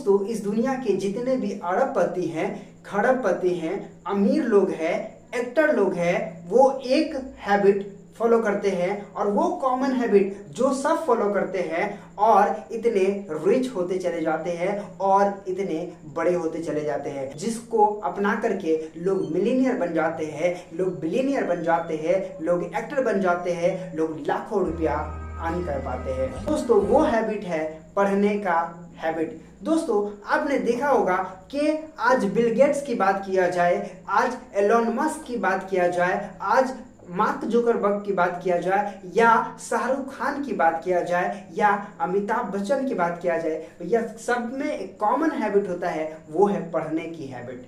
दोस्तों इस दुनिया के जितने भी अरबपति हैं, खरबपति हैं, अमीर लोग हैं, एक्टर लोग हैं, वो एक हैबिट फॉलो करते हैं और वो कॉमन हैबिट जो सब फॉलो करते हैं और इतने रिच होते चले जाते हैं और इतने बड़े होते चले जाते हैं, जिसको अपना करके लोग मिलीनियर बन जाते हैं, लोग बिलीनियर बन जाते हैं, लोग एक्टर बन जाते हैं, लोग लाखों रुपया अर्न कर पाते हैं। दोस्तों वो हैबिट है पढ़ने का हैबिट। दोस्तों आपने देखा होगा कि आज बिल गेट्स की बात किया जाए, आज एलोन मस्क की बात किया जाए, आज मार्क जुकरबर्ग की बात किया जाए, या शाहरुख खान की बात किया जाए, या अमिताभ बच्चन की बात किया जाए, यह सब में एक कॉमन हैबिट होता है, वो है पढ़ने की हैबिट।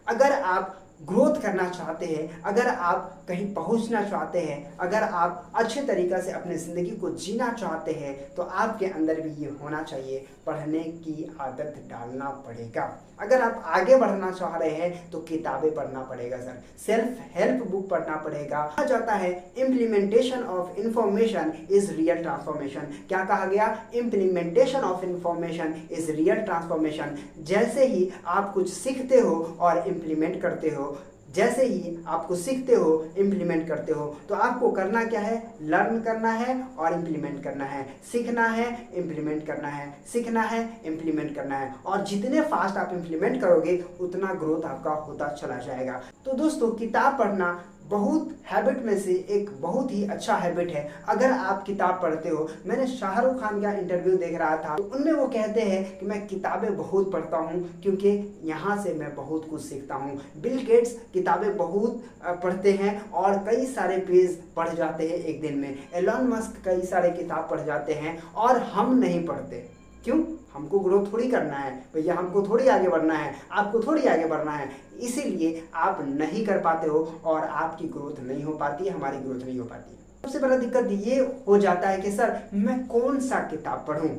अगर आप ग्रोथ करना चाहते हैं, अगर आप कहीं पहुंचना चाहते हैं, अगर आप अच्छे तरीक़े से अपनी ज़िंदगी को जीना चाहते हैं, तो आपके अंदर भी ये होना चाहिए, पढ़ने की आदत डालना पड़ेगा। अगर आप आगे बढ़ना चाह रहे हैं तो किताबें पढ़ना पड़ेगा सर, सेल्फ हेल्प बुक पढ़ना पड़ेगा। कहा जाता है implementation of information is real transformation. क्या कहा गया? Implementation of information is real transformation. जैसे ही आप कुछ सीखते हो और इम्प्लीमेंट करते हो, जैसे ही आपको सीखते हो, इम्प्लीमेंट करते हो, तो आपको करना क्या है? लर्न करना है और इम्प्लीमेंट करना है, सीखना है, इम्प्लीमेंट करना है, सीखना है, इम्प्लीमेंट करना है। और जितने फास्ट आप इम्प्लीमेंट करोगे उतना ग्रोथ आपका होता चला जाएगा। तो दोस्तों किताब पढ़ना बहुत हैबिट में से एक बहुत ही अच्छा हैबिट है। अगर आप किताब पढ़ते हो, मैंने शाहरुख खान का इंटरव्यू देख रहा था, तो उनमें वो कहते हैं कि मैं किताबें बहुत पढ़ता हूँ क्योंकि यहाँ से मैं बहुत कुछ सीखता हूँ। बिल गेट्स किताबें बहुत पढ़ते हैं और कई सारे पेज पढ़ जाते हैं एक दिन में। एलोन मस्क कई सारे किताब पढ़ जाते हैं और हम नहीं पढ़ते। क्यों? हमको ग्रोथ थोड़ी करना है भैया, हमको थोड़ी आगे बढ़ना है, आपको थोड़ी आगे बढ़ना है, इसीलिए आप नहीं कर पाते हो और आपकी ग्रोथ नहीं हो पाती, हमारी ग्रोथ नहीं हो पाती। सबसे बड़ा दिक्कत ये हो जाता है कि सर मैं कौन सा किताब पढूं,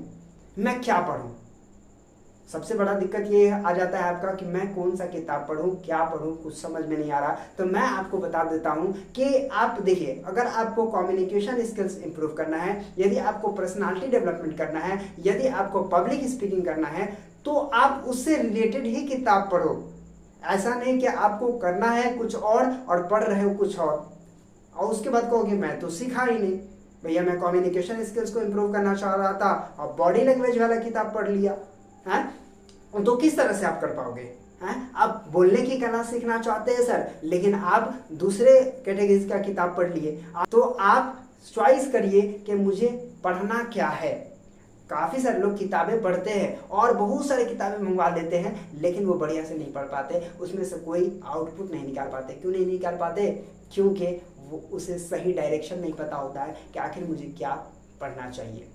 मैं क्या पढूं। सबसे बड़ा दिक्कत ये आ जाता है आपका कि मैं कौन सा किताब पढूं, क्या पढूं, कुछ समझ में नहीं आ रहा। तो मैं आपको बता देता हूं कि आप देखिए, अगर आपको कम्युनिकेशन स्किल्स इंप्रूव करना है, यदि आपको पर्सनालिटी डेवलपमेंट करना है, यदि आपको पब्लिक स्पीकिंग करना है, तो आप उससे रिलेटेड ही किताब पढ़ो। ऐसा नहीं कि आपको करना है कुछ और पढ़ रहे हो कुछ और उसके बाद कहोगे मैं तो सीखा ही नहीं। भैया मैं कम्युनिकेशन स्किल्स को इंप्रूव करना चाह रहा था और बॉडी लैंग्वेज वाला किताब पढ़ लिया है, तो किस तरह से आप कर पाओगे? हैं? आप बोलने की कला सीखना चाहते हैं सर, लेकिन आप दूसरे कैटेगरीज का किताब पढ़ लिए, तो आप चॉइस करिए कि मुझे पढ़ना क्या है। काफ़ी सारे लोग किताबें पढ़ते हैं और बहुत सारी किताबें मंगवा लेते हैं, लेकिन वो बढ़िया से नहीं पढ़ पाते, उसमें से कोई आउटपुट नहीं निकाल पाते। क्यों नहीं निकाल पाते? क्योंकि वो उसे सही डायरेक्शन नहीं पता होता है कि आखिर मुझे क्या पढ़ना चाहिए।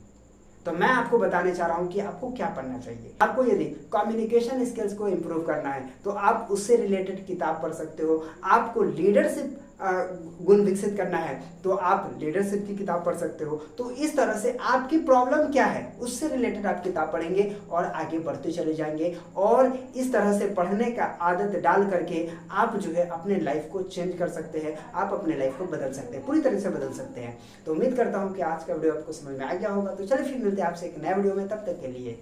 तो मैं आपको बताने चाह रहा हूं कि आपको क्या पढ़ना चाहिए। आपको यदि कम्युनिकेशन स्किल्स को इंप्रूव करना है तो आप उससे रिलेटेड किताब पढ़ सकते हो। आपको लीडरशिप गुण विकसित करना है तो आप लीडरशिप की किताब पढ़ सकते हो। तो इस तरह से आपकी प्रॉब्लम क्या है उससे रिलेटेड आप किताब पढ़ेंगे और आगे बढ़ते चले जाएंगे। और इस तरह से पढ़ने का आदत डाल करके आप जो है अपने लाइफ को चेंज कर सकते हैं, आप अपने लाइफ को बदल सकते हैं, पूरी तरह से बदल सकते हैं। तो उम्मीद करता हूँ कि आज का वीडियो आपको समझ में आ गया होगा। तो चलिए फिर मिलते हैं आपसे एक नए वीडियो में, तब तक के लिए